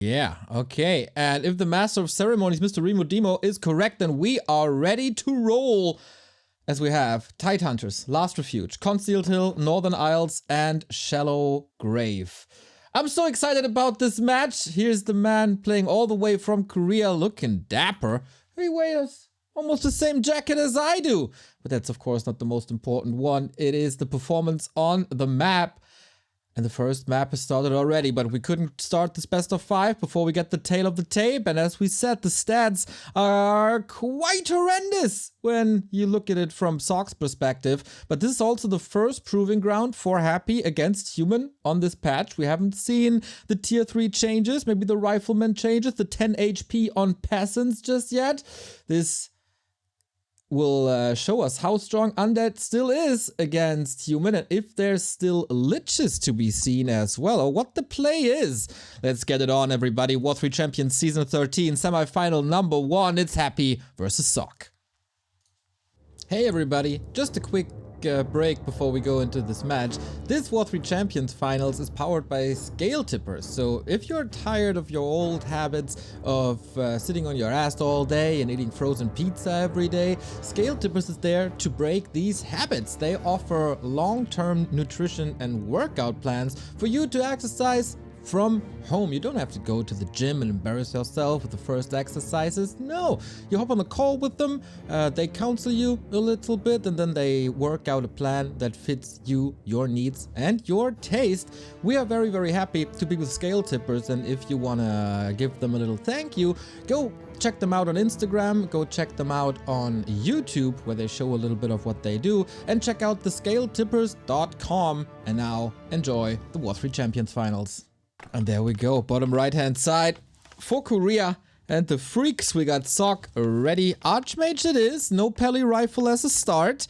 Yeah, okay. And if the Master of Ceremonies, Mr. Remo Demo, is correct, then we are ready to roll. As we have Tidehunters, Last Refuge, Concealed Hill, Northern Isles, and Shallow Grave. I'm so excited about this match. Here's the man playing all the way from Korea, looking dapper. He wears almost the same jacket as I do. But that's of course not the most important one. It is the performance on the map. And the first map has started already, but we couldn't start this best of 5 before we get the tail of the tape. And as we said, the stats are quite horrendous when you look at it from Sock's perspective. But this is also the first proving ground for Happy against Human on this patch. We haven't seen the tier 3 changes, maybe the Rifleman changes, the 10 HP on Peasants just yet. This will show us how strong Undead still is against Human, and if there's still liches to be seen as well, or what the play is. Let's get it on, everybody. W3Champions Season 13, Semifinal number 1. It's Happy versus Sock. Hey everybody, just a quick break before we go into this match. This W3Champions Finals is powered by Scale Tippers, so if you're tired of your old habits of sitting on your ass all day and eating frozen pizza every day, Scale Tippers is there to break these habits. They offer long-term nutrition and workout plans for you to exercise from home. You don't have to go to the gym and embarrass yourself with the first exercises. No, you hop on a call with them, they counsel you a little bit, and then they work out a plan that fits you, your needs, and your taste. We are very, very happy to be with Scale Tippers, and if you want to give them a little thank you, go check them out on Instagram, go check them out on YouTube, where they show a little bit of what they do, and check out the scaletippers.com. And now, enjoy the W3Champions Finals. And there we go, bottom right hand side for Korea and the Freaks. We got Sock ready. Archmage it is, no Peli Rifle as a start.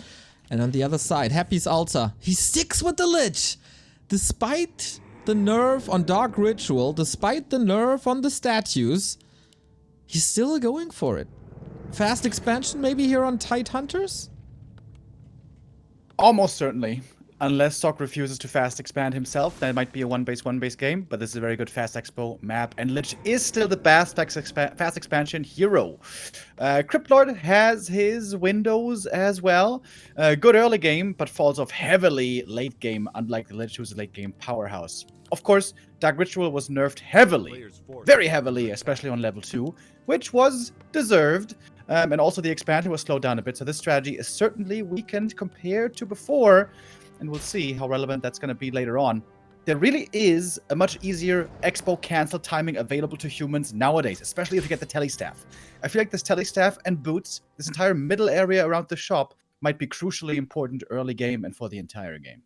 And on the other side, Happy's Altar. He sticks with the Lich. Despite the nerf on Dark Ritual, despite the nerf on the statues, he's still going for it. Fast expansion maybe here on Tidehunters? Almost certainly. Unless Sock refuses to fast expand himself, that might be a one base game, but this is a very good fast expo map, and Lich is still the best fast expansion hero. Cryptlord has his windows as well. Good early game, but falls off heavily late game, unlike the Lich, who's a late game powerhouse. Of course, Dark Ritual was nerfed heavily, very heavily, especially on level 2, which was deserved. And also the expansion was slowed down a bit, so this strategy is certainly weakened compared to before. And we'll see how relevant that's going to be later on. There really is a much easier expo cancel timing available to humans nowadays, especially if you get the telestaff. I feel like this telestaff and boots, this entire middle area around the shop, might be crucially important early game and for the entire game.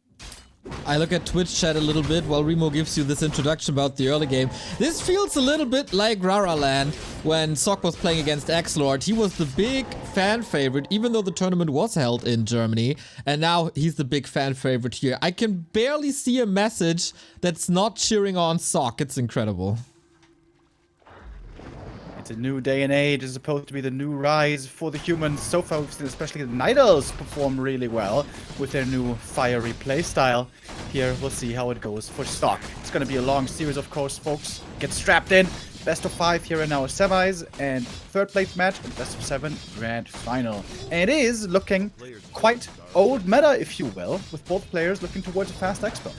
I look at Twitch chat a little bit while Remo gives you this introduction about the early game. This feels a little bit like Rara Land when Sock was playing against X-Lord. He was the big fan favorite, even though the tournament was held in Germany. And now he's the big fan favorite here. I can barely see a message that's not cheering on Sock. It's incredible. It's a new day and age. It's supposed to be the new rise for the humans. So far, we've seen especially the Night Elves perform really well with their new fiery playstyle. Here, we'll see how it goes for Sock. It's going to be a long series, of course, folks. Get strapped in. Best of 5 here in our semis, and third place match and best of 7 grand final. And it is looking quite old meta, if you will, with both players looking towards a fast expo.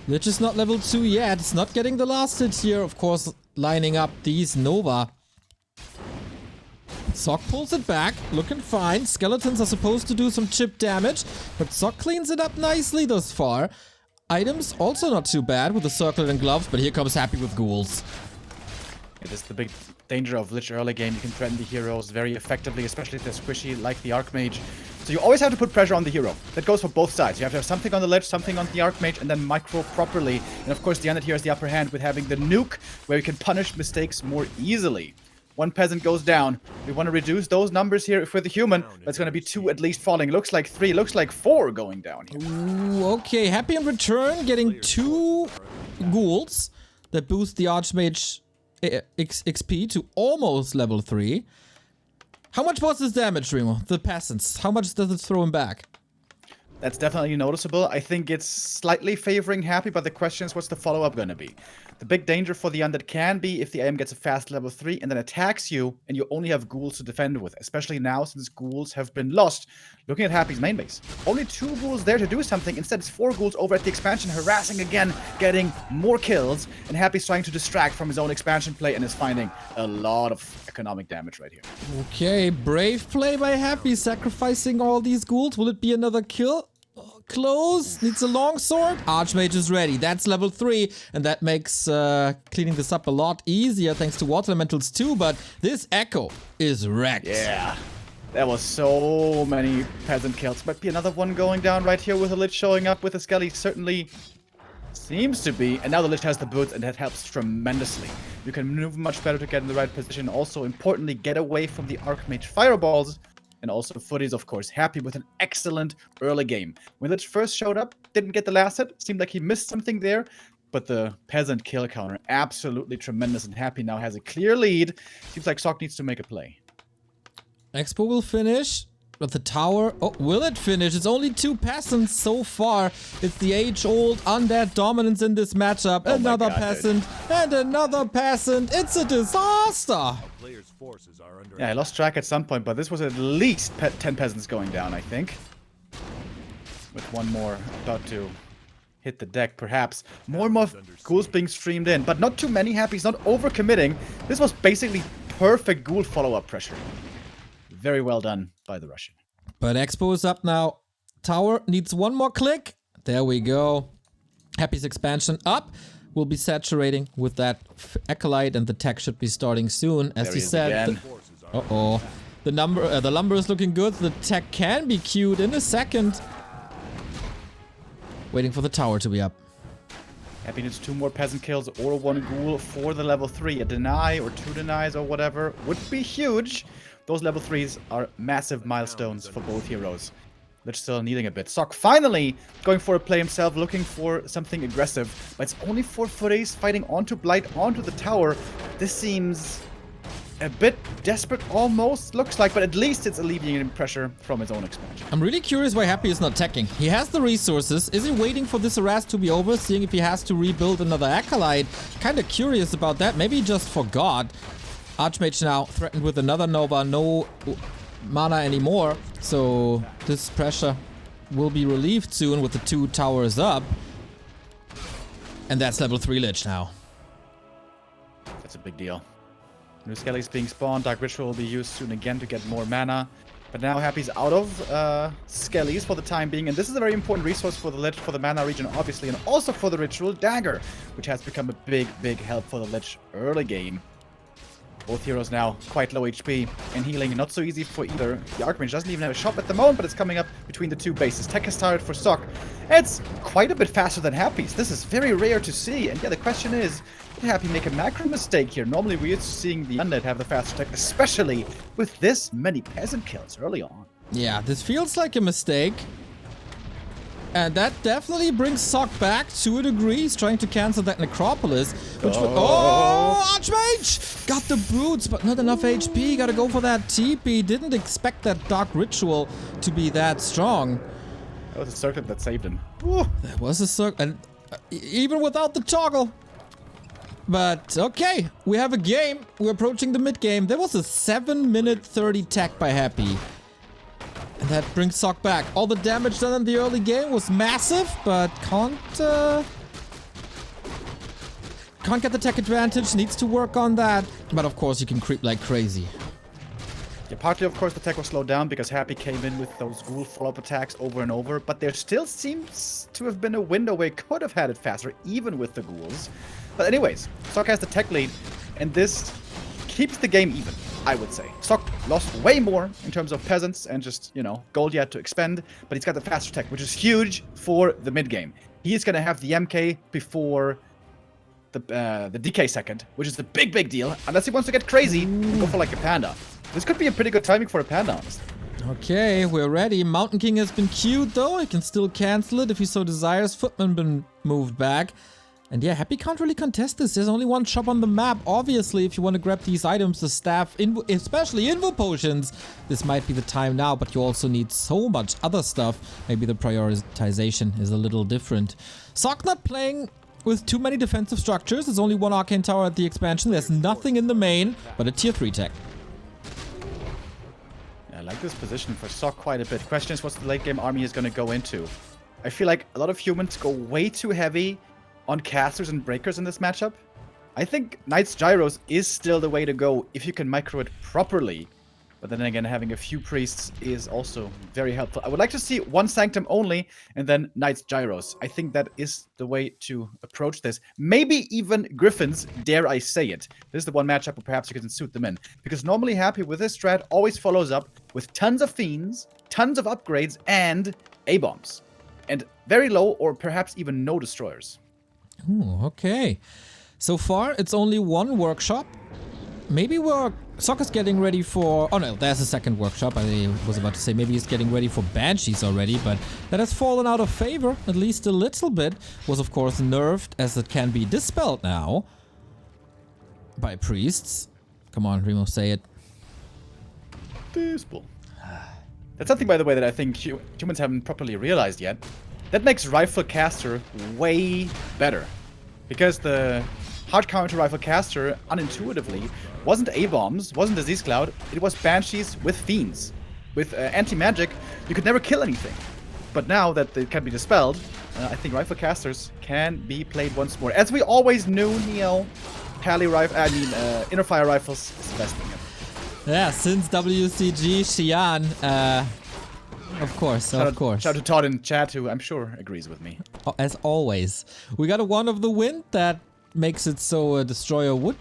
Lich is not level 2 yet. It's not getting the last hit here, of course, lining up these Nova. Sock pulls it back, looking fine. Skeletons are supposed to do some chip damage, but Sock cleans it up nicely thus far. Items also not too bad with the circlet and gloves, but here comes Happy with ghouls. It is the big danger of Lich early game. You can threaten the heroes very effectively, especially if they're squishy like the Archmage. So you always have to put pressure on the hero. That goes for both sides. You have to have something on the Lich, something on the Archmage, and then micro properly. And of course, the Undead here has the upper hand with having the nuke, where you can punish mistakes more easily. One peasant goes down. We want to reduce those numbers here for the human. That's going to be 2 at least falling. Looks like 3, looks like 4 going down here. Ooh, okay, Happy in return, getting 2 ghouls that boost the Archmage XP to almost level 3. How much was this damage, Remo? The peasants. How much does it throw him back? That's definitely noticeable. I think it's slightly favoring Happy, but the question is, what's the follow-up going to be? The big danger for the Undead can be if the AM gets a fast level 3 and then attacks you, and you only have ghouls to defend with, especially now since ghouls have been lost. Looking at Happy's main base, only 2 ghouls there to do something. Instead, it's 4 ghouls over at the expansion, harassing again, getting more kills, and Happy's trying to distract from his own expansion play and is finding a lot of economic damage right here. Okay, brave play by Happy, sacrificing all these ghouls. Will it be another kill? Close. Needs a longsword. Archmage is ready. That's level 3. And that makes cleaning this up a lot easier thanks to Water Elementals too. But this Echo is wrecked. Yeah. There was so many peasant kills. Might be another one going down right here with the Lich showing up with a Skelly. Certainly seems to be. And now the Lich has the boots and that helps tremendously. You can maneuver much better to get in the right position. Also, importantly, get away from the Archmage fireballs. And also Footies, of course, Happy with an excellent early game. When Lich first showed up, didn't get the last hit. Seemed like he missed something there. But the peasant kill counter, absolutely tremendous. And Happy now has a clear lead. Seems like Sock needs to make a play. Expo will finish. But the tower... Oh, will it finish? It's only 2 peasants so far. It's the age-old undead dominance in this matchup. Oh another God, peasant and another peasant. It's a disaster. Yeah, I lost track at some point, but this was at least 10 peasants going down, I think. With one more about to hit the deck, perhaps. More and more ghouls being streamed in, but not too many. Happy's not overcommitting. This was basically perfect ghoul follow-up pressure. Very well done by the Russian. But Expo is up now. Tower needs one more click. There we go. Happy's expansion up. Will be saturating with that Acolyte, and the tech should be starting soon. As he said. Uh-oh. The lumber is looking good. The tech can be queued in a second. Waiting for the tower to be up. Happy needs 2 more peasant kills or 1 ghoul for the level 3. A deny or 2 denies or whatever would be huge. Those level 3s are massive milestones for both heroes. Lich still needing a bit. Sock finally going for a play himself, looking for something aggressive. But it's only 4 footies fighting onto Blight, onto the tower. This seems a bit desperate almost, looks like, but at least it's alleviating pressure from his own expansion. I'm really curious why Happy is not teching. He has the resources. Is he waiting for this harass to be over, seeing if he has to rebuild another Acolyte? Kinda curious about that. Maybe he just forgot. Archmage now threatened with another Nova, no mana anymore. So this pressure will be relieved soon with the 2 towers up. And that's level 3 Lich now. That's a big deal. New Skellies being spawned. Dark Ritual will be used soon again to get more mana. But now Happy's out of Skellies for the time being. And this is a very important resource for the Lich, for the mana region, obviously. And also for the Ritual Dagger, which has become a big, big help for the Lich early game. Both heroes now quite low HP and healing. Not so easy for either. The Archmage doesn't even have a shop at the moment, but it's coming up between the 2 bases. Tech has started for Sock. It's quite a bit faster than Happy's. This is very rare to see. And yeah, the question is, did Happy make a macro mistake here? Normally we're used to seeing the Undead have the faster tech, especially with this many peasant kills early on. Yeah, this feels like a mistake. And that definitely brings Sock back to a degree. He's trying to cancel that Necropolis. Which Archmage! Got the Brutes, but not enough HP. Gotta go for that TP. Didn't expect that Dark Ritual to be that strong. That was a circuit that saved him. That was a circuit. And even without the toggle. But okay, we have a game. We're approaching the mid game. There was a 7-minute 30 tech by Happy. And that brings Sock back. All the damage done in the early game was massive, but can't get the tech advantage. Needs to work on that. But of course, you can creep like crazy. Yeah, partly, of course, the tech was slowed down because Happy came in with those ghoul follow-up attacks over and over. But there still seems to have been a window where he could have had it faster, even with the ghouls. But anyways, Sock has the tech lead, and this keeps the game even, I would say. Sock lost way more in terms of peasants and just, you know, gold yet to expend, but he's got the faster tech, which is huge for the mid game. He is going to have the MK before the DK second, which is a big, big deal, unless he wants to get crazy and go for like a panda. This could be a pretty good timing for a panda, honestly. Okay, we're ready. Mountain King has been queued, though. He can still cancel it if he so desires. Footman been moved back. And yeah, Happy can't really contest this. There's only one shop on the map. Obviously, if you want to grab these items, the staff, especially Invo Potions, this might be the time now, but you also need so much other stuff. Maybe the prioritization is a little different. Sock not playing with too many defensive structures. There's only one Arcane Tower at the expansion. There's nothing in the main but a tier 3 tech. I like this position for Sok quite a bit. Question is, what's the late game army is going to go into? I feel like a lot of humans go way too heavy on casters and breakers in this matchup. I think Knight's Gyros is still the way to go if you can micro it properly. But then again, having a few priests is also very helpful. I would like to see one Sanctum only and then Knight's Gyros. I think that is the way to approach this. Maybe even Griffins, dare I say it. This is the one matchup where perhaps you can suit them in. Because normally Happy with this strat always follows up with tons of Fiends, tons of upgrades, and A-bombs. And very low or perhaps even no destroyers. Ooh, okay. So far, it's only one workshop. Maybe Sok is getting ready for... Oh no, there's a second workshop. I was about to say maybe he's getting ready for Banshees already, but that has fallen out of favor, at least a little bit. Was of course nerfed, as it can be dispelled now by priests. Come on, Remo, say it. Dispel. That's something, by the way, that I think humans haven't properly realized yet. That makes Rifle Caster way better. Because the hard counter to Rifle Caster, unintuitively, wasn't A-bombs, wasn't Disease Cloud, it was Banshees with Fiends. With anti-magic, you could never kill anything. But now that it can be dispelled, I think Rifle Casters can be played once more. As we always knew, Neo, Inner Fire Rifles is the best thing ever. Yeah, since WCG, Xi'an, of course. Shout out to Todd in chat, who I'm sure agrees with me. As always. We got a One of the Wind that makes it so a Destroyer would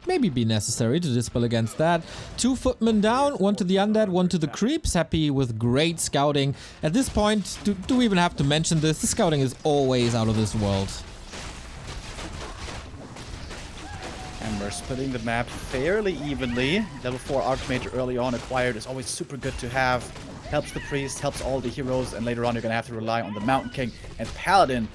maybe be necessary to dispel against that. 2 footmen down, 1 to the Undead, 1 to the Creeps. Happy with great scouting. At this point, do we even have to mention this? The scouting is always out of this world. And we're splitting the map fairly evenly. Level 4 Archmage early on acquired is always super good to have. Helps the priest, helps all the heroes, and later on you're gonna have to rely on the Mountain King and Paladin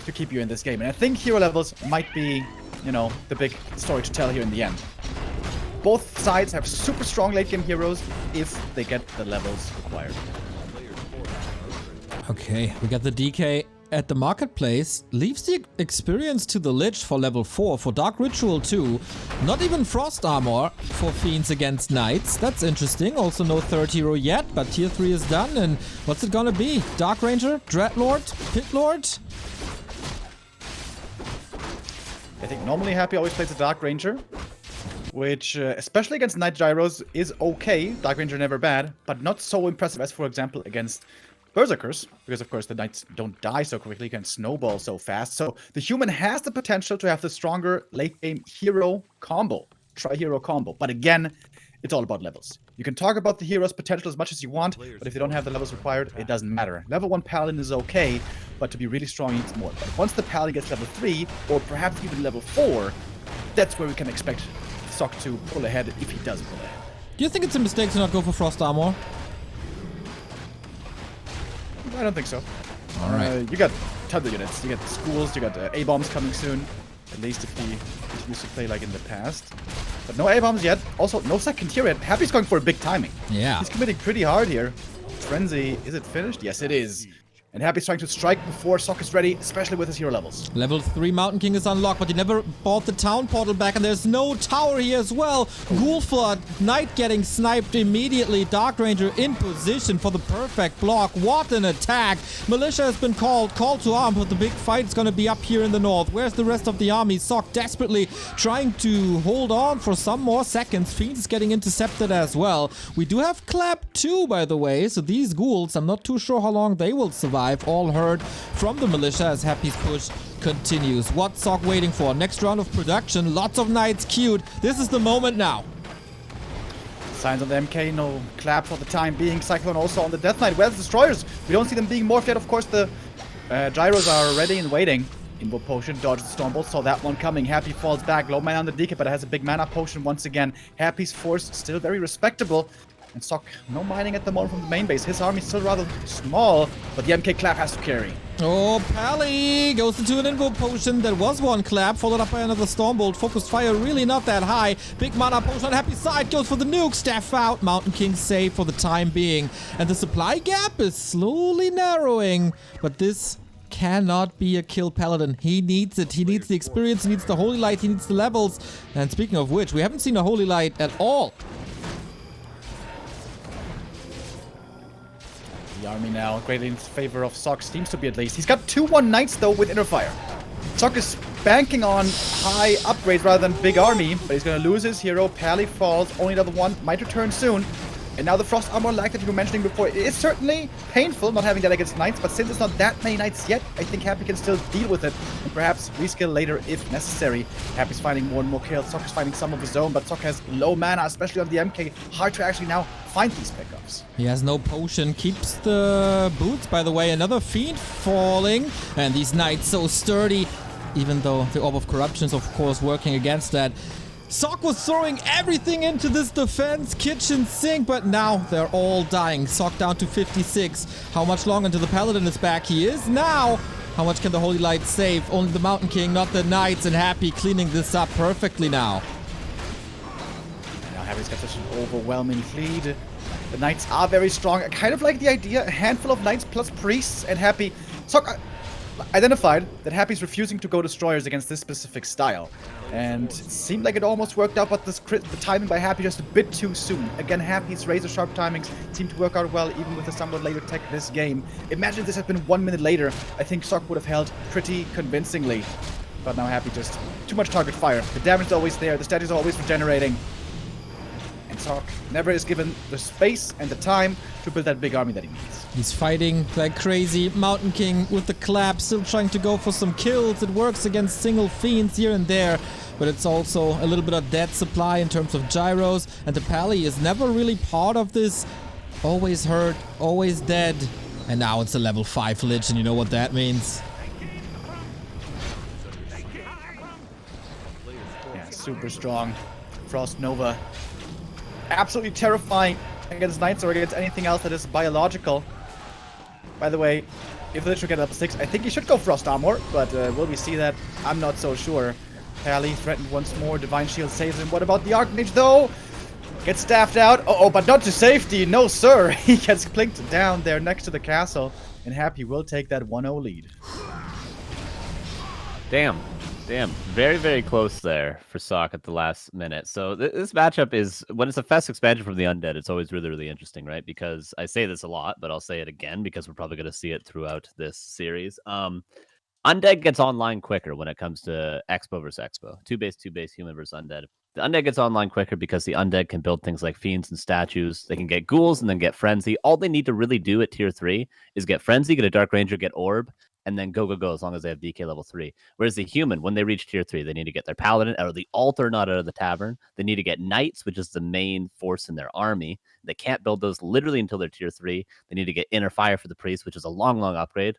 to keep you in this game. And I think hero levels might be, you know, the big story to tell here in the end. Both sides have super strong late game heroes if they get the levels required. Okay, we got the DK at the marketplace. Leaves the experience to the Lich for level 4, for Dark Ritual 2. Not even Frost Armor for Fiends against Knights. That's interesting. Also no third hero yet, but tier 3 is done. And what's it gonna be? Dark Ranger? Dreadlord? Pit Lord? I think normally Happy always plays a Dark Ranger, which, especially against Knight Gyros, is okay. Dark Ranger never bad, but not so impressive as, for example, against Berserkers, because of course the Knights don't die so quickly, can snowball so fast. So the human has the potential to have the stronger late game hero combo, tri-hero combo. But again, it's all about levels. You can talk about the hero's potential as much as you want, but if they don't have the levels required, it doesn't matter. Level 1 Paladin is okay, but to be really strong, he needs more. But once the Paladin gets level 3, or perhaps even level 4, that's where we can expect Sok to pull ahead if he does pull ahead. Do you think it's a mistake to not go for Frost Armor? I don't think so. Alright. You got tons of units. You got the schools, you got A-bombs coming soon. At least if he continues to play like in the past. But no A-bombs yet. Also, no second tier yet. Happy's going for a big timing. Yeah. He's committing pretty hard here. Frenzy, is it finished? Yes, it is. And Happy's trying to strike before Sok is ready, especially with his hero levels. Level 3 Mountain King is unlocked, but he never bought the town portal back, and there's no tower here as well. Ghoul Flood, Knight getting sniped immediately. Dark Ranger in position for the perfect block. What an attack. Militia has been called to arm, but the big fight's gonna be up here in the north. Where's the rest of the army? Sok desperately trying to hold on for some more seconds. Fiends is getting intercepted as well. We do have Clap 2, by the way, so these ghouls, I'm not too sure how long they will survive. All heard from the militia as Happy's push continues. What's Sok waiting for? Next round of production. Lots of Knights queued. This is the moment now. Signs on the MK, no Clap for the time being. Cyclone also on the Death Knight. Where's the Destroyers? We don't see them being morphed yet. Of course, the Gyros are ready and waiting. Invo Potion, dodges the Stormbolt, saw that one coming. Happy falls back. Low mana on the DK, but it has a big mana potion once again. Happy's force still very respectable. And Sok, no mining at the moment from the main base. His army is still rather small, but the MK Clap has to carry. Oh, Pally goes into an Invo Potion. There was one Clap, followed up by another Stormbolt. Focused fire really not that high. Big mana potion on Happy's side, goes for the nuke. Staff out, Mountain King safe for the time being. And the supply gap is slowly narrowing. But this cannot be a kill paladin. He needs it. He needs the experience. He needs the Holy Light. He needs the levels. And speaking of which, we haven't seen a Holy Light at all. The army now greatly in favor of Sock, seems to be at least. He's got 2-1 Knights though with Inner Fire. Sock is banking on high upgrades rather than big army, but he's gonna lose his hero. Pally falls, only level 1, might return soon. And now the Frost Armor, like that you were mentioning before, it is certainly painful not having that against Knights, but since it's not that many Knights yet, I think Happy can still deal with it and perhaps reskill later if necessary. Happy's finding more and more kills, Sock is finding some of his own, but Sock has low mana, especially on the MK. Hard to actually now find these pickups. He has no potion, keeps the boots, by the way. Another Fiend falling, and these Knights so sturdy, even though the Orb of Corruption is of course working against that. Sock was throwing everything into this defense, kitchen sink, but now they're all dying. Sock down to 56. How much longer until the Paladin is back? He is now. How much can the Holy Light save? Only the Mountain King, not the Knights, and Happy cleaning this up perfectly now. Now Happy's got such an overwhelming lead. The Knights are very strong. I kind of like the idea, a handful of Knights plus Priests, and Happy... Sock identified that Happy's refusing to go Destroyers against this specific style. And it seemed like it almost worked out, but the timing by Happy just a bit too soon. Again, Happy's razor-sharp timings seem to work out well, even with the somewhat later tech this game. Imagine if this had been 1 minute later. I think Sock would have held pretty convincingly. But now Happy just... too much target fire. The damage is always there, the statues are always regenerating. And Sock never is given the space and the time to build that big army that he needs. He's fighting like crazy. Mountain King with the clap, still trying to go for some kills. It works against single fiends here and there, but it's also a little bit of dead supply in terms of gyros. And the Pally is never really part of this. Always hurt, always dead. And now it's a level 5 Lich, and you know what that means. Yeah, super strong. Frost Nova. Absolutely terrifying against Knights or against anything else that is biological. By the way, if the Lich will get level 6, I think he should go Frost Armor, but will we see that? I'm not so sure. Pally threatened once more, Divine Shield saves him. What about the Archmage though? Gets staffed out. Oh, but not to safety. No, sir. He gets plinked down there next to the castle, and Happy will take that 1-0 lead. Damn. Very, very close there for Sock at the last minute. So this matchup is, when it's a fast expansion from the Undead, it's always really, really interesting, right? Because I say this a lot, but I'll say it again because we're probably going to see it throughout this series. Undead gets online quicker when it comes to Expo versus Expo. 2-base, human versus Undead. The Undead gets online quicker because the Undead can build things like Fiends and Statues. They can get Ghouls and then get Frenzy. All they need to really do at Tier 3 is get Frenzy, get a Dark Ranger, get Orb, and then go as long as they have DK level 3. Whereas the human, when they reach Tier 3, they need to get their Paladin out of the altar, not out of the tavern. They need to get Knights, which is the main force in their army. They can't build those literally until they're Tier 3. They need to get Inner Fire for the Priest, which is a long upgrade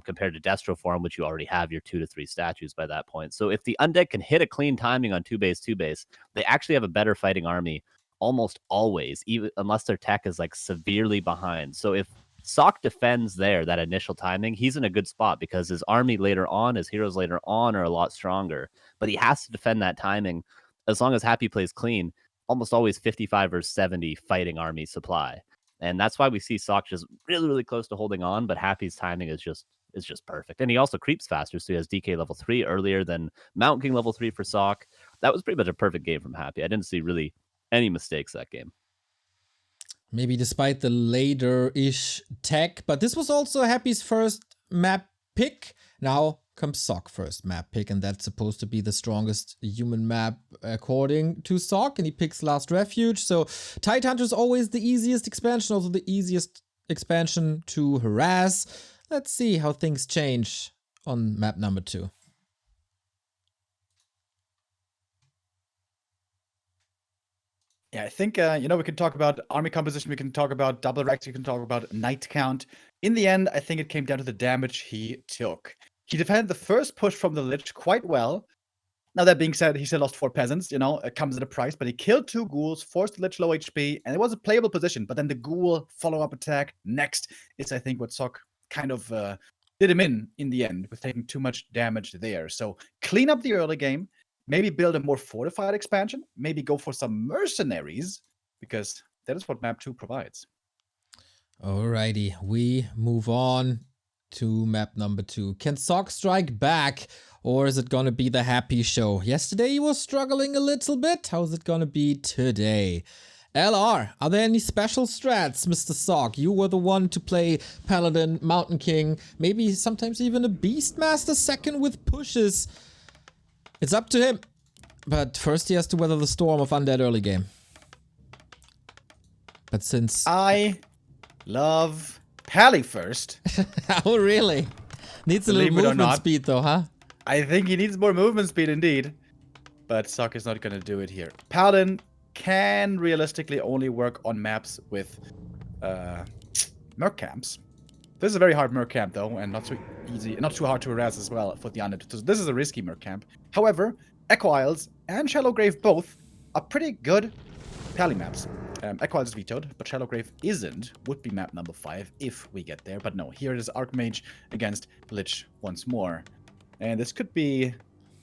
compared to Destro Form, which you already have your 2 to 3 statues by that point. So if the Undead can hit a clean timing on 2-base, they actually have a better fighting army almost always, even unless their tech is like severely behind. So if Sock defends there, that initial timing, he's in a good spot because his army later on, his heroes later on are a lot stronger. But he has to defend that timing. As long as Happy plays clean, almost always 55 or 70 fighting army supply. And that's why we see Sock just really, really close to holding on, but Happy's timing is just perfect. And he also creeps faster, so he has DK level 3 earlier than Mountain King level 3 for Sock. That was pretty much a perfect game from Happy. I didn't see really any mistakes that game. Maybe despite the later-ish tech, but this was also Happy's first map pick. Now comes Sock first map pick, and that's supposed to be the strongest human map according to Sock, and he picks Last Refuge. So Tidehunter is always the easiest expansion, also the easiest expansion to harass. Let's see how things change on map number 2. Yeah, I think, we can talk about army composition, we can talk about double racks, we can talk about knight count. In the end, I think it came down to the damage he took. He defended the first push from the Lich quite well. Now, that being said, he still lost 4 peasants, it comes at a price, but he killed 2 ghouls, forced the Lich low HP, and it was a playable position. But then the ghoul follow-up attack next is, I think, what Sock kind of did him in the end, with taking too much damage there. So clean up the early game. Maybe build a more fortified expansion. Maybe go for some mercenaries, because that is what map 2 provides. Alrighty, we move on to map number 2. Can Sock strike back, or is it gonna be the happy show? Yesterday he was struggling a little bit. How's it gonna be today? LR, are there any special strats, Mr. Sock? You were the one to play Paladin, Mountain King, maybe sometimes even a Beastmaster second with pushes. It's up to him. But first he has to weather the storm of undead early game. But since... I love Pally first. Oh, really? Needs a little movement speed though, huh? I think he needs more movement speed indeed. But Sock is not going to do it here. Paladin can realistically only work on maps with merc camps. This is a very hard merc camp though, and not so easy, not too hard to harass as well for the undead. So this is a risky merc camp. However, Echo Isles and Shallow Grave both are pretty good Pally maps. Echo Isles is vetoed, but Shallow Grave isn't. Would be map number 5 if we get there. But no, here it is Archmage against Lich once more. And this could be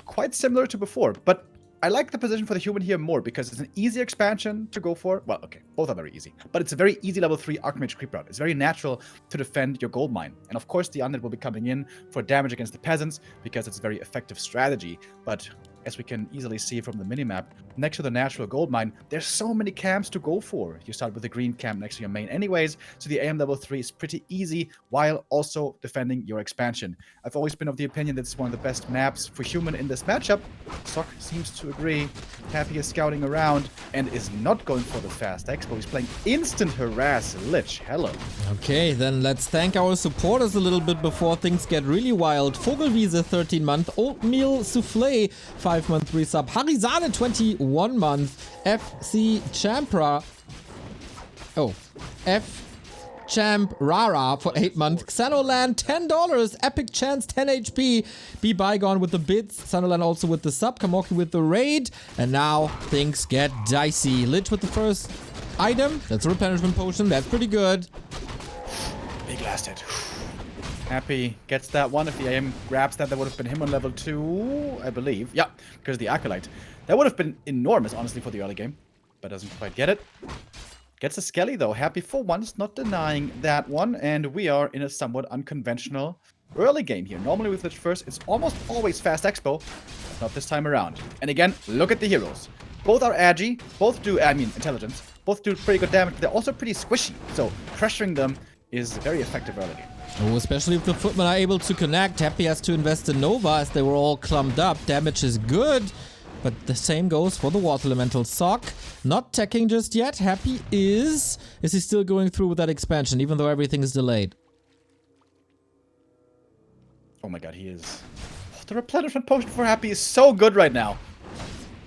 quite similar to before, but I like the position for the human here more because it's an easy expansion to go for. Well, okay, both are very easy, but it's a very easy level 3 Archmage creep route. It's very natural to defend your gold mine. And of course, the undead will be coming in for damage against the peasants because it's a very effective strategy. But as we can easily see from the minimap, next to the natural gold mine, there's so many camps to go for. You start with the green camp next to your main anyways, so the AM level 3 is pretty easy while also defending your expansion. I've always been of the opinion that it's one of the best maps for human in this matchup. Sock seems to agree. Happy is scouting around and is not going for the fast expo. He's playing instant harass Lich. Hello. Okay, then let's thank our supporters a little bit before things get really wild. Vogelwiese 13 month, Oatmeal Souffle 5 month resub, Harizane 21 month, FC Champra. Oh, F Champ Rara for 8 months, Xanolan $10, Epic Chance 10 HP, Be Bygone with the bits, Xanolan also with the sub, Kamoki with the raid, and now things get dicey. Lich with the first item, that's a replenishment potion, that's pretty good. Big last hit. Happy gets that one. If the AM grabs that, that would have been him on level 2, I believe. Yeah, because the Acolyte. That would have been enormous, honestly, for the early game, but doesn't quite get it. Gets a Skelly, though. Happy for once, not denying that one. And we are in a somewhat unconventional early game here. Normally with Lich first, it's almost always fast expo, but not this time around. And again, look at the heroes. Both are agi, both do, intelligence. Both do pretty good damage, but they're also pretty squishy. So pressuring them is very effective early game. Oh, especially if the footmen are able to connect. Happy has to invest in Nova as they were all clumped up. Damage is good. But the same goes for the Water Elemental. Sock not teching just yet. Happy is he still going through with that expansion, even though everything is delayed? Oh my god, he is. Oh, the replenishment potion for Happy is so good right now.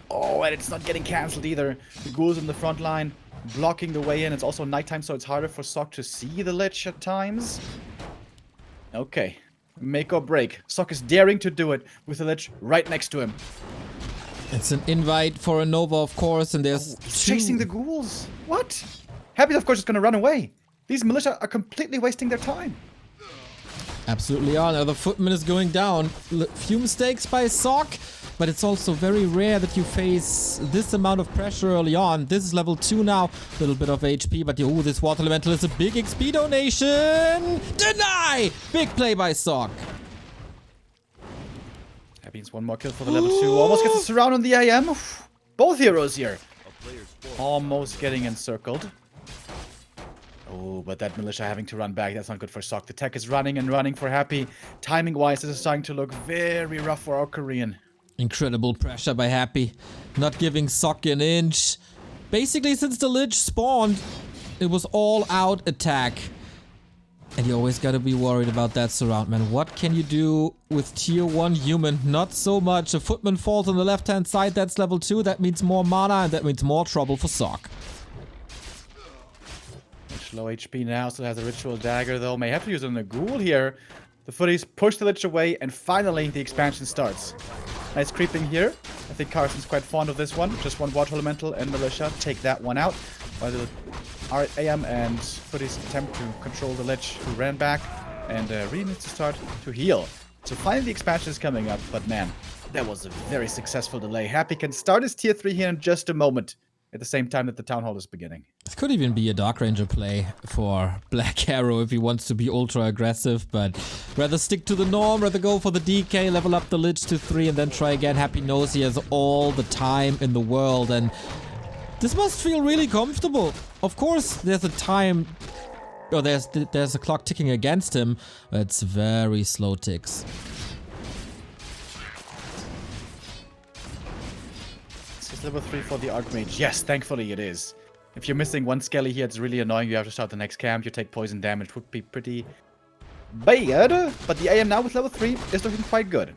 Oh, and it's not getting cancelled either. The ghouls in the front line, blocking the way in. It's also nighttime, so it's harder for Sock to see the Lich at times. Okay, make or break. Sock is daring to do it with the Lich right next to him. It's an invite for a Nova, of course, and there's he's chasing the ghouls. What? Happy, of course, is going to run away. These militia are completely wasting their time. Absolutely are. Now the footman is going down. Few mistakes by Sock, but it's also very rare that you face this amount of pressure early on. This is level 2 now. A little bit of HP, but oh, this Water Elemental is a big XP donation. Deny! Big play by Sock. That means one more kill for the level 2. Almost gets a surround on the AM. Both heroes here. Almost getting encircled. Oh, but that militia having to run back, that's not good for Sock. The tech is running and running for Happy. Timing-wise, this is starting to look very rough for our Korean. Incredible pressure by Happy. Not giving Sock an inch. Basically, since the Lich spawned, it was all-out attack. And you always gotta be worried about that surround, man. What can you do with tier 1 human? Not so much. A footman falls on the left-hand side, that's level 2. That means more mana, and that means more trouble for Sock. Low HP now, still has a ritual dagger though. May have to use it on the ghoul here. The footies push the Lich away, and finally the expansion starts. Nice creeping here. I think Carson's quite fond of this one. Just one Water Elemental and Militia take that one out. While the AM and footies attempt to control the Lich who ran back and really needs to start to heal. So finally the expansion is coming up, but man, that was a very successful delay. Happy can start his tier 3 here in just a moment. at the same time that the Town Hall is beginning. This could even be a Dark Ranger play for Black Arrow if he wants to be ultra aggressive, but rather stick to the norm, rather go for the DK, level up the Lich to 3 and then try again. Happy knows he has all the time in the world, and this must feel really comfortable. Of course, there's a time, or there's a clock ticking against him, but it's very slow ticks. It's level 3 for the Archmage. Yes, thankfully it is. If you're missing one skelly here, it's really annoying. You have to start the next camp. You take poison damage. Would be pretty bad. But the AM now with level 3 is looking quite good.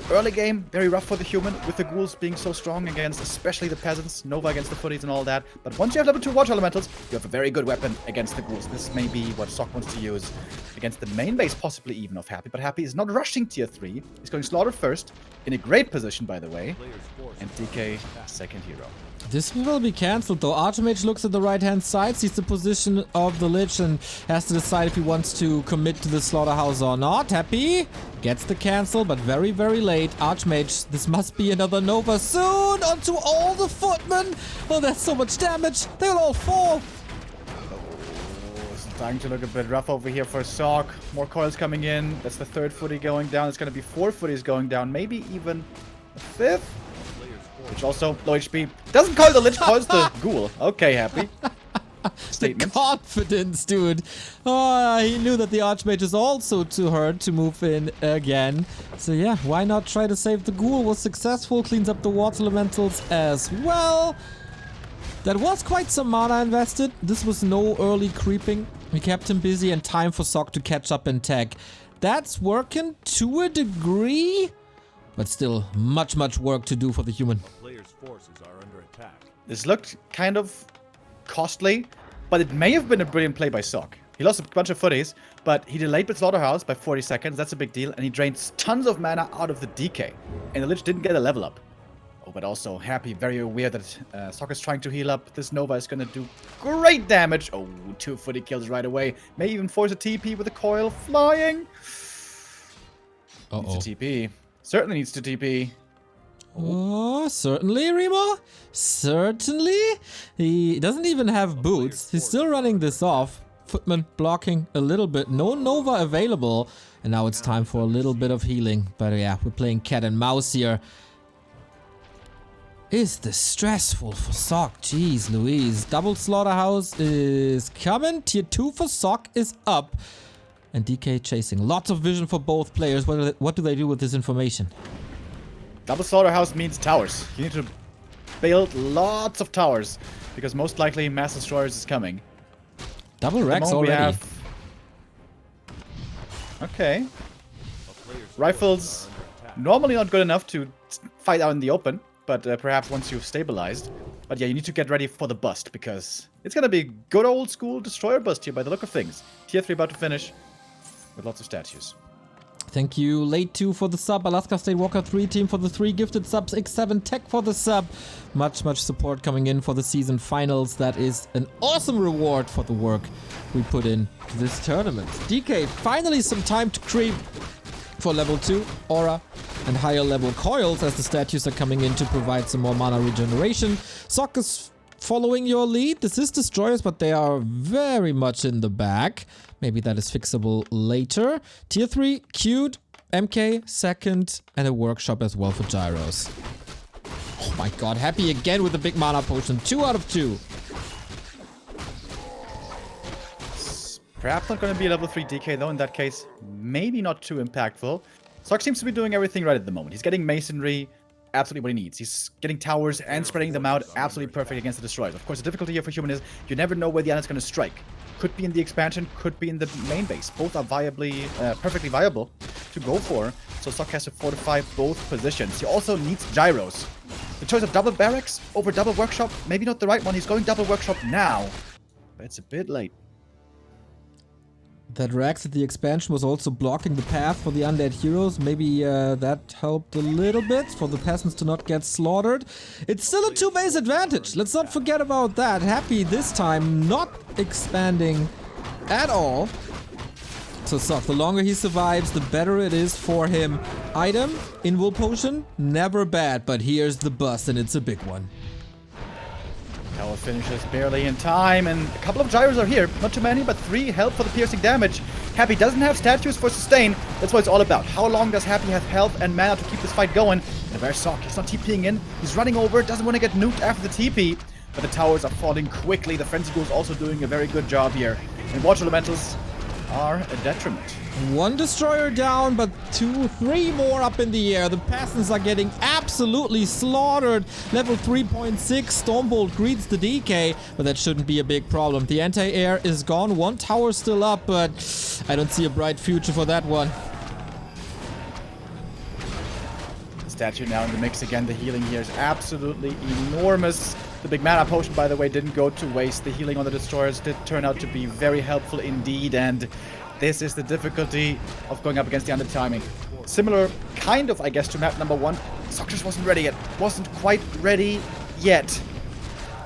Early game, very rough for the human, with the ghouls being so strong against especially the peasants, Nova against the footies and all that. But once you have level 2 water elementals, you have a very good weapon against the ghouls. This may be what Sok wants to use against the main base, possibly even of Happy. But Happy is not rushing tier 3. He's going Slaughter first, in a great position, by the way. And DK, second hero. This will be cancelled though. Archmage looks at the right hand side, sees the position of the Lich and has to decide if he wants to commit to the slaughterhouse or not. Happy gets the cancel, but very, very late. Archmage, this must be another Nova soon onto all the footmen. Oh, that's so much damage. They will all fall. It's starting to look a bit rough over here for Sok. More coils coming in. That's the third footy going down. It's going to be 4 footies going down, maybe even a 5th. Which also, low HP. Doesn't call the Lich, calls the Ghoul. Okay, Happy. The confidence, dude. Oh, he knew that the Archmage is also too hurt to move in again. So yeah, why not try to save the Ghoul? Was successful, cleans up the Water Elementals as well. That was quite some mana invested. This was no early creeping. We kept him busy and time for Sok to catch up and tech. That's working to a degree. But still, much work to do for the human. Players' forces are under attack. This looked kind of costly, but it may have been a brilliant play by Sok. He lost a bunch of footies, but he delayed with Slaughterhouse by 40 seconds. That's a big deal, and he drained tons of mana out of the DK. And the Lich didn't get a level up. Oh, but also Happy, very aware that Sok is trying to heal up. This Nova is going to do great damage. Oh, 2 footy kills right away. May even force a TP with a coil flying. Needs a TP. Certainly needs to TP. Oh, certainly, Remo. Certainly. He doesn't even have boots. He's still running this off. Footman blocking a little bit. No Nova available. And now it's time for a little bit of healing. But yeah, we're playing cat and mouse here. Is this stressful for Sok? Jeez Louise. Double Slaughterhouse is coming. Tier 2 for Sok is up. And DK chasing. Lots of vision for both players. What do they do with this information? Double Slaughterhouse means towers. You need to build lots of towers, because most likely Mass Destroyers is coming. Double Rex already. Okay. Rifles, normally not good enough to fight out in the open, but perhaps once you've stabilized. But yeah, you need to get ready for the bust, because it's going to be good old school Destroyer bust here by the look of things. Tier 3 about to finish with lots of statues. Thank you, Late 2 for the sub, Alaska State Walker 3 team for the 3 gifted subs, X7 Tech for the sub. Much support coming in for the season finals. That is an awesome reward for the work we put in to this tournament. DK, finally some time to creep for level 2, aura, and higher level coils as the statues are coming in to provide some more mana regeneration. Sok is following your lead. This is Destroyers, but they are very much in the back. Maybe that is fixable later. Tier 3, queued, MK, second, and a workshop as well for Gyros. Oh my god, Happy again with a big mana potion. 2 out of 2. Perhaps not going to be a level 3 DK though in that case. Maybe not too impactful. Sok seems to be doing everything right at the moment. He's getting Masonry, absolutely what he needs. He's getting towers and spreading them out, absolutely perfect against the Destroyers. Of course, the difficulty here for Human is you never know where the is going to strike. Could be in the expansion, could be in the main base. Both are perfectly viable to go for. So Sok has to fortify both positions. He also needs Gyros. The choice of double barracks over double workshop, maybe not the right one. He's going double workshop now, but it's a bit late. That Rax at the expansion was also blocking the path for the undead heroes. Maybe that helped a little bit for the peasants to not get slaughtered. It's still a 2-base advantage. Let's not forget about that. Happy this time not expanding at all. So Sok, the longer he survives, the better it is for him. Item, Invul Potion, never bad. But here's the bust, and it's a big one. Remo finishes barely in time, and a couple of gyros are here. Not too many, but 3 help for the piercing damage. Happy doesn't have statues for sustain. That's what it's all about. How long does Happy have health and mana to keep this fight going? And where's Sock? He's not TPing in. He's running over, doesn't want to get nuked after the TP. But the towers are falling quickly. The Frenzy Ghoul is also doing a very good job here. And Water Elementals are a detriment. 1 destroyer down, but 2, 3 more up in the air. The peasants are getting absolutely slaughtered. Level 3.6, Stormbolt greets the DK, but that shouldn't be a big problem. The anti-air is gone. 1 tower still up, but I don't see a bright future for that one. The statue now in the mix again. The healing here is absolutely enormous. The big mana potion, by the way, didn't go to waste. The healing on the destroyers did turn out to be very helpful indeed, and this is the difficulty of going up against the undead timing. Similar, kind of, I guess, to map number 1. Sock just wasn't ready yet. Wasn't quite ready yet.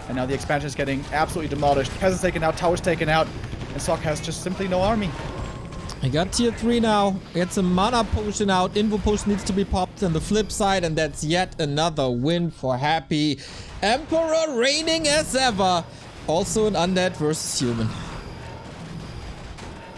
And now the expansion is getting absolutely demolished. Peasants taken out, towers taken out, and Sock has just simply no army. I got tier 3 now. Gets a mana potion out. Invo potion needs to be popped on the flip side, and that's yet another win for Happy. Emperor reigning as ever. Also an undead versus human.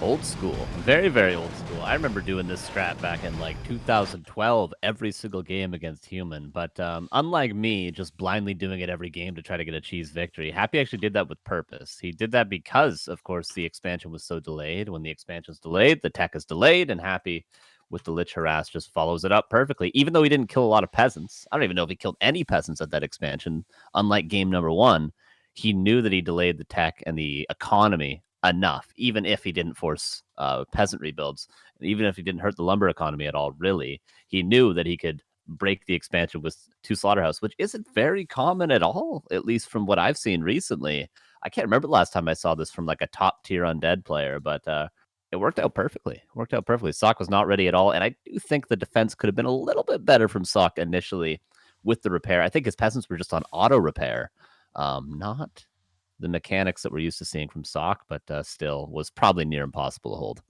Old school. Very, very old school. I remember doing this strat back in like 2012, every single game against human. But unlike me, just blindly doing it every game to try to get a cheese victory, Happy actually did that with purpose. He did that because, of course, the expansion was so delayed. When the expansion's delayed, the tech is delayed, and Happy, with the Lich Harass, just follows it up perfectly. Even though he didn't kill a lot of peasants. I don't even know if he killed any peasants at that expansion. Unlike game number 1, he knew that he delayed the tech and the economy enough, even if he didn't force peasant rebuilds, even if he didn't hurt the lumber economy at all, really. He knew that he could break the expansion with 2 Slaughterhouse, which isn't very common at all, at least from what I've seen recently. I can't remember the last time I saw this from like a top tier undead player, but it worked out perfectly. Sock was not ready at all, and I do think the defense could have been a little bit better from Sock initially with the repair. I think his peasants were just on auto repair, not the mechanics that we're used to seeing from Sock, but still was probably near impossible to hold.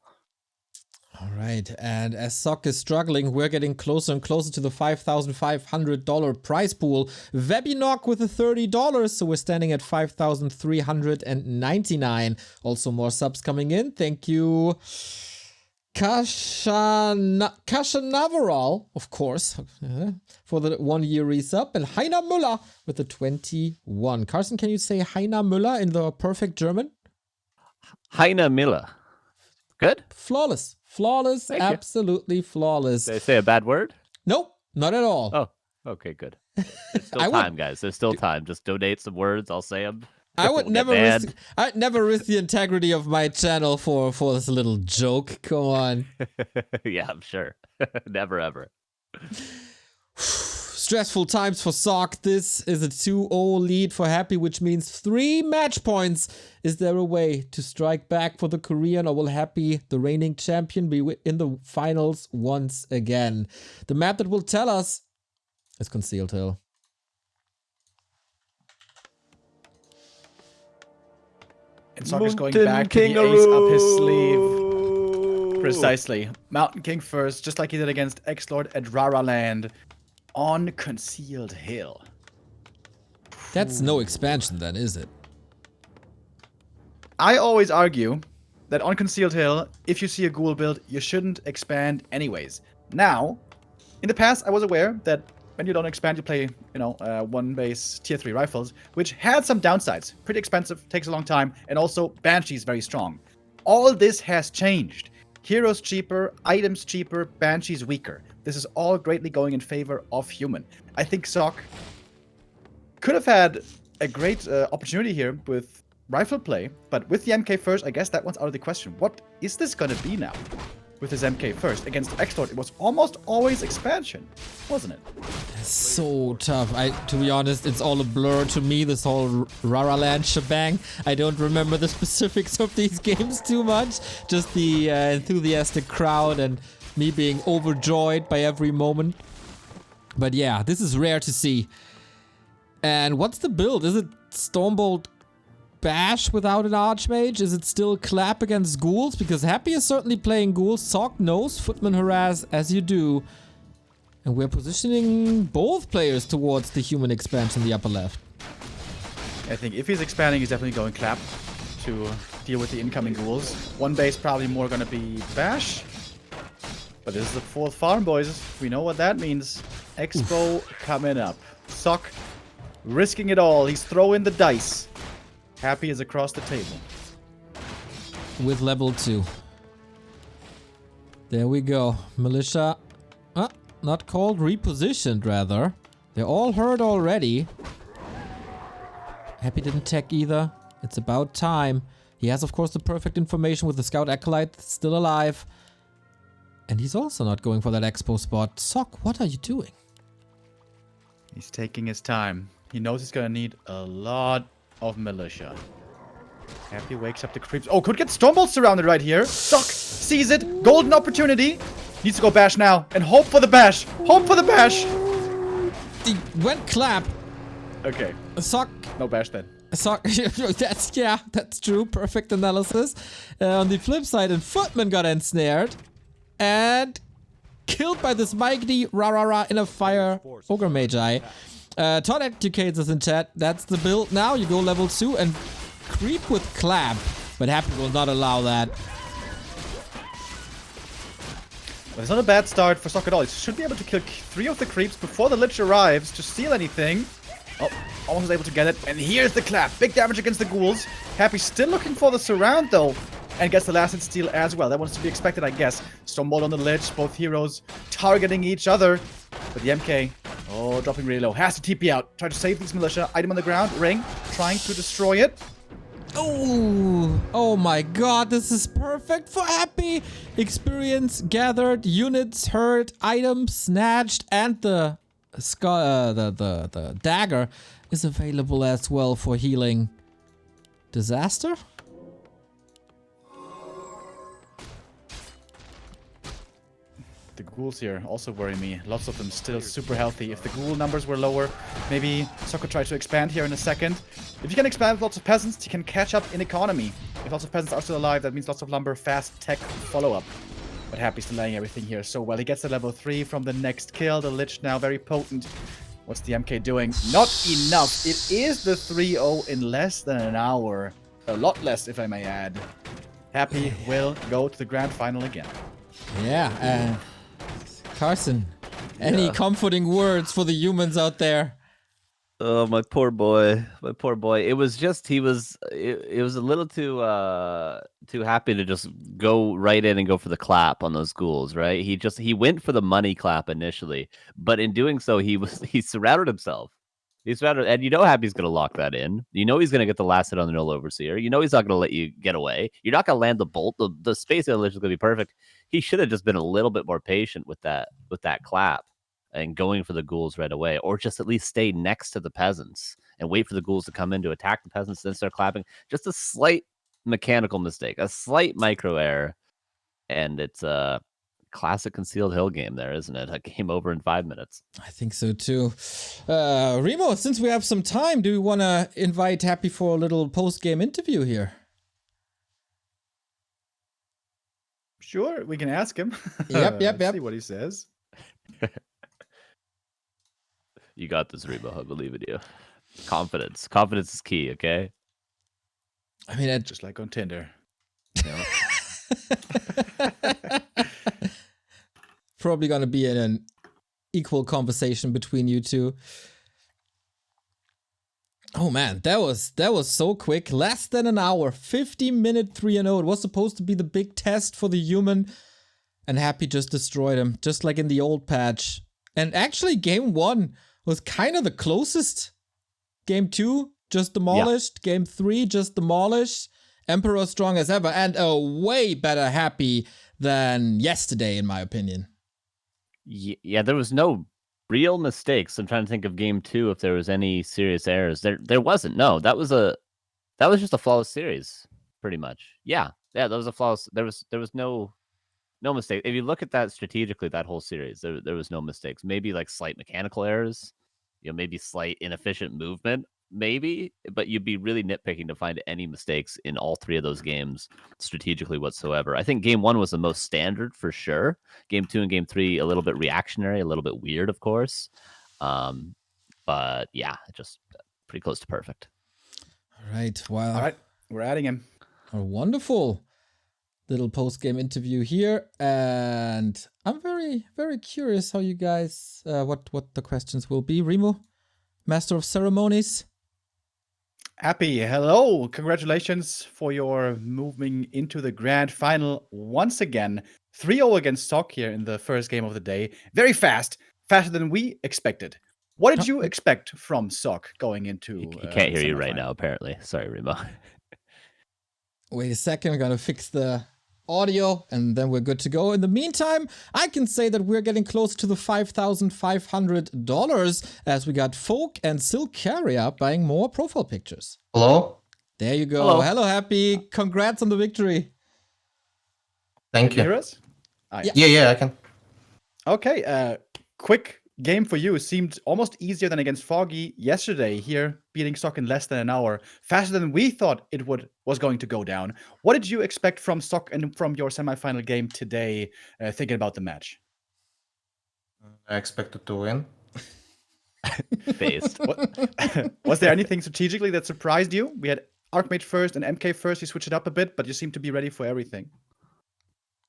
All right, and as Sock is struggling, we're getting closer and closer to the $5,500 prize pool. Webinok with the $30, so we're standing at $5,399. Also more subs coming in. Thank you, Kasha of course, for the 1-year resub, and Heiner Müller with the 21. Carson, can you say Heiner Müller in the perfect German? Heiner Müller. Good? Flawless, Thank absolutely you. flawless. Did I say a bad word? Nope, not at all. Oh, okay, good. There's still time, guys. There's still time. Just donate some words. I'll say them. I would never risk. I'd never risk the integrity of my channel for this little joke. Come on. Yeah, I'm sure. Never ever. Stressful times for Sock. This is a 2-0 lead for Happy, which means 3 match points. Is there a way to strike back for the Korean, or will Happy, the reigning champion, be in the finals once again? The map that will tell us is Concealed Hill. And Sock is going back to the ace up his sleeve. Precisely. Mountain King first, just like he did against X-Lord at Rara Land on Concealed Hill. That's no expansion then, is it? I always argue that on Concealed Hill, if you see a ghoul build, you shouldn't expand anyways. Now, in the past, I was aware that when you don't expand, you play, one base tier 3 rifles, which had some downsides. Pretty expensive, takes a long time, and also Banshee's very strong. All this has changed. Heroes cheaper, items cheaper, Banshee's weaker. This is all greatly going in favor of human. I think Sock could have had a great opportunity here with rifle play, but with the MK first, I guess that one's out of the question. What is this gonna be now? With his MK first against X-Lord, it was almost always expansion, wasn't it? It's so tough. To be honest, it's all a blur to me, this whole Rara Land shebang. I don't remember the specifics of these games too much. Just the enthusiastic crowd and me being overjoyed by every moment. But yeah, this is rare to see. And what's the build? Is it Stormbolt Bash without an Archmage? Is it still Clap against Ghouls? Because Happy is certainly playing Ghouls. Sock knows Footman Harass as you do. And we're positioning both players towards the human expansion in the upper left. I think if he's expanding, he's definitely going clap to deal with the incoming ghouls. One base probably more gonna be bash. But this is the 4th farm, boys. We know what that means. Expo coming up. Sock risking it all. He's throwing the dice. Happy is across the table. With level 2. There we go. Militia. Not called, repositioned rather. They're all hurt already. Happy didn't tech either. It's about time. He has, of course, the perfect information with the Scout Acolyte still alive. And he's also not going for that Expo spot. Sock, what are you doing? He's taking his time. He knows he's gonna need a lot of militia. Happy wakes up the creeps. Oh, could get Stormbolt surrounded right here. Sock sees it. Golden opportunity. Needs to go bash now. And hope for the bash. Hope for the bash. He went clap. Okay. Sock. No bash then. Sock. That's true. Perfect analysis. On the flip side, and Footman got ensnared. And killed by this mighty rah in a fire Ogre Magi. Todd educates us in chat. That's the build now. You go level 2 and creep with clap. But Happy will not allow that. But it's not a bad start for Sock at all. He should be able to kill 3 of the creeps before the Lich arrives to steal anything. Oh, almost was able to get it. And here's the clap. Big damage against the ghouls. Happy still looking for the surround though. And gets the last hit steal as well. That was to be expected, I guess. Stormbolt on the Lich. Both heroes targeting each other. But the MK, dropping really low. Has to TP out. Try to save these militia. Item on the ground. Ring. Trying to destroy it. Oh my god, this is perfect for Happy. Experience gathered, units hurt, items snatched, and the dagger is available as well for healing. Disaster? The ghouls here also worry me. Lots of them still super healthy. If the ghoul numbers were lower, maybe Sock could try to expand here in a second. If you can expand with lots of peasants, you can catch up in economy. If lots of peasants are still alive, that means lots of lumber, fast tech follow-up. But Happy's delaying everything here so well. He gets the level 3 from the next kill. The Lich now very potent. What's the MK doing? Not enough. It is the 3-0 in less than an hour. A lot less, if I may add. Happy will go to the grand final again. Yeah, Carson, any comforting words for the humans out there? Oh, my poor boy. My poor boy. It was just, it was a little too happy to just go right in and go for the clap on those ghouls, right? He went for the money clap initially, but in doing so, he surrounded himself. He's surrounded, and you know Happy's going to lock that in. You know he's going to get the last hit on the Null Overseer. You know he's not going to let you get away. You're not going to land the bolt. The space of the Lich is going to be perfect. He should have just been a little bit more patient with that clap and going for the ghouls right away, or just at least stay next to the peasants and wait for the ghouls to come in to attack the peasants, then start clapping. Just a slight mechanical mistake, a slight micro error, and it's a classic Concealed Hill game there, isn't it? A game over in 5 minutes. I think so too. Remo, since we have some time, do we want to invite Happy for a little post-game interview here? Sure, we can ask him. Yep. See what he says. You got this, Remo. I believe in you. Confidence. Confidence is key, okay? I mean, just like on Tinder. Probably gonna be in an equal conversation between you two. Oh man, that was so quick. Less than an hour. 50-minute 3-0. It was supposed to be the big test for the human. And Happy just destroyed him. Just like in the old patch. And actually, game 1 was kind of the closest. Game 2, just demolished. Yeah. Game 3, just demolished. Emperor strong as ever. And a way better Happy than yesterday, in my opinion. Yeah, there was no real mistakes. I'm trying to think of game 2 if there was any serious errors. There wasn't. No, that was just a flawless series, pretty much. Yeah, that was a flawless. There was no mistake. If you look at that strategically, that whole series, there was no mistakes. Maybe like slight mechanical errors, maybe slight inefficient movement, maybe, but you'd be really nitpicking to find any mistakes in all 3 of those games strategically whatsoever. I think game 1 was the most standard for sure. Game 2 and game 3 a little bit reactionary, a little bit weird, of course. But yeah, just pretty close to perfect. right. Wow. All right, we're adding him. A wonderful little post-game interview here, and I'm very, very curious how you guys, what the questions will be. Remo, Master of Ceremonies. Happy, hello. Congratulations for your moving into the grand final once again. 3-0 against Sock here in the first game of the day. Very fast, faster than we expected. What did you expect from Sock going into? He can't hear you right now, apparently. Sorry, Remo. Wait a second, I'm gonna fix the audio and then we're good to go. In the meantime, I can say that we're getting close to the $5,500 as we got Folk and Silk Carrier buying more profile pictures. Hello? There you go. Hello, Happy. Congrats on the victory. Thank Can you you. hear us? Yeah, I can. Okay, quick game for you. Seemed almost easier than against Foggy yesterday here, beating Sock in less than an hour. Faster than we thought it was going to go down. What did you expect from Sock and from your semifinal game today, thinking about the match? I expected to win. Based. Was there anything strategically that surprised you? We had Archmage first and MK first. You switched it up a bit, but you seem to be ready for everything.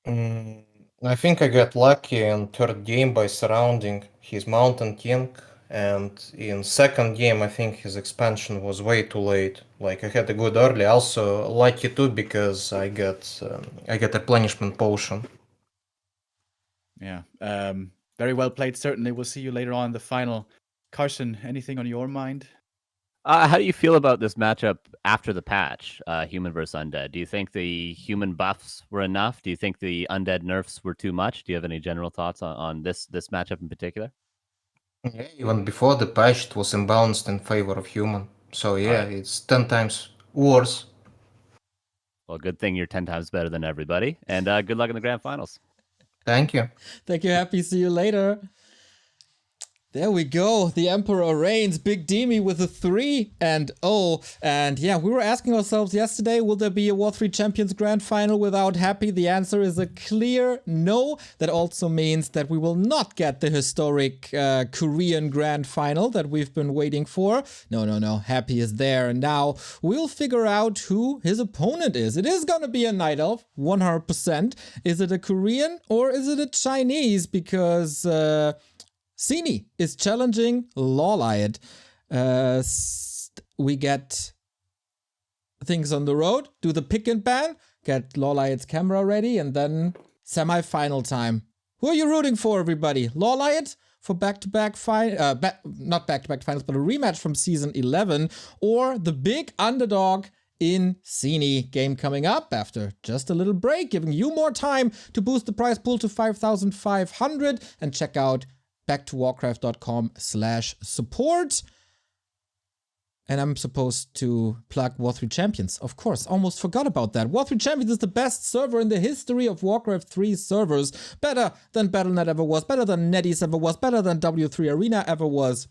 I think I got lucky in third game by surrounding his Mountain King, and in second game I think his expansion was way too late. Like I had a good early, also lucky too because I got replenishment potion. Yeah, very well played. Certainly, we'll see you later on in the final. Carson, anything on your mind? How do you feel about this matchup after the patch, human versus undead? Do you think the human buffs were enough? Do you think the undead nerfs were too much? Do you have any general thoughts on this matchup in particular? Yeah, even before the patch it was imbalanced in favor of human. So yeah, it's 10 times worse. Well, good thing you're 10 times better than everybody, and good luck in the grand finals. Thank you. Thank you, Happy. See you later. There we go. The Emperor reigns. Big Demi with a 3-0. And yeah, we were asking ourselves yesterday, will there be a WC3 Grand Final without Happy? The answer is a clear no. That also means that we will not get the historic Korean Grand Final that we've been waiting for. No. Happy is there. And now we'll figure out who his opponent is. It is going to be a Night Elf, 100%. Is it a Korean or is it a Chinese? Because Sini is challenging Lawlight. We get things on the road, do the pick and ban, get Lawlight's camera ready, and then semi-final time. Who are you rooting for, everybody? Lawlight for back-to-back not back-to-back finals, but a rematch from season 11, or the big underdog in Sini game coming up after just a little break, giving you more time to boost the prize pool to 5,500 and check out backtowarcraft.com/support. And I'm supposed to plug W3Champions. Of course, almost forgot about that. W3Champions is the best server in the history of Warcraft 3 servers. Better than Battle.net ever was, better than NetEase ever was, better than W3 Arena ever was.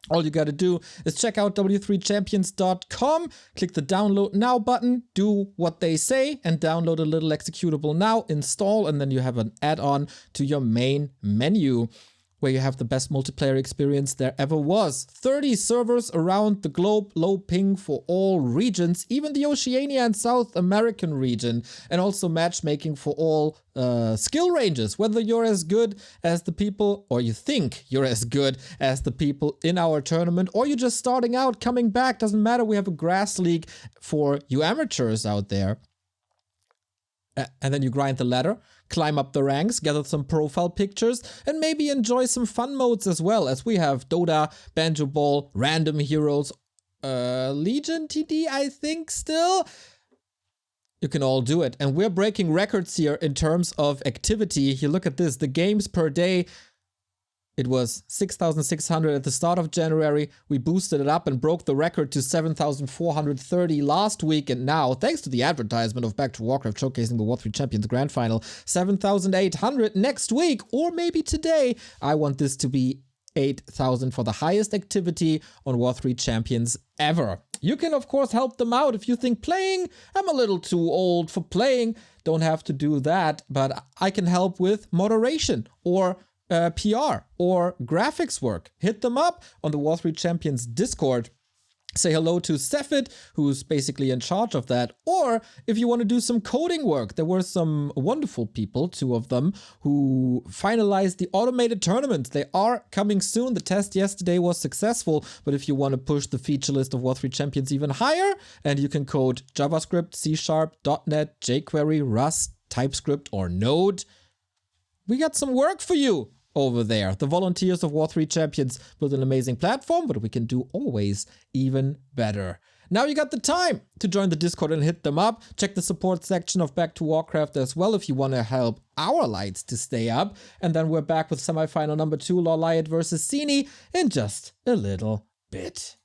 All you gotta do is check out W3Champions.com, click the download now button, do what they say, and download a little executable now, install, and then you have an add-on to your main menu, where you have the best multiplayer experience there ever was. 30 servers around the globe, low ping for all regions, even the Oceania and South American region, and also matchmaking for all skill ranges, whether you're as good as the people, or you think you're as good as the people in our tournament, or you're just starting out, coming back, doesn't matter, we have a grass league for you amateurs out there. And then you grind the ladder, climb up the ranks, gather some profile pictures, and maybe enjoy some fun modes as well, as we have Dota, Banjo Ball, Random Heroes, Legion TD, I think, still. You can all do it. And we're breaking records here in terms of activity. You look at this, the games per day. It was 6,600 at the start of January. We boosted it up and broke the record to 7,430 last week. And now, thanks to the advertisement of Back to Warcraft showcasing the W3Champions Grand Final, 7,800 next week, or maybe today. I want this to be 8,000 for the highest activity on W3Champions ever. You can, of course, help them out if you think playing, I'm a little too old for playing. Don't have to do that, but I can help with moderation or PR or graphics work. Hit them up on the W3Champions Discord. Say hello to Sefit, who's basically in charge of that. Or if you want to do some coding work, there were some wonderful people, 2 of them, who finalized the automated tournaments. They are coming soon. The test yesterday was successful, but if you want to push the feature list of War3Champions even higher, and you can code JavaScript, C#, .NET, jQuery, Rust, TypeScript, or Node, we got some work for you over there. The volunteers of War3Champions built an amazing platform, but we can do always even better. Now you got the time to join the Discord and hit them up. Check the support section of Back to Warcraft as well if you want to help our lights to stay up. And then we're back with semifinal number 2, Lawliot versus Sini, in just a little bit.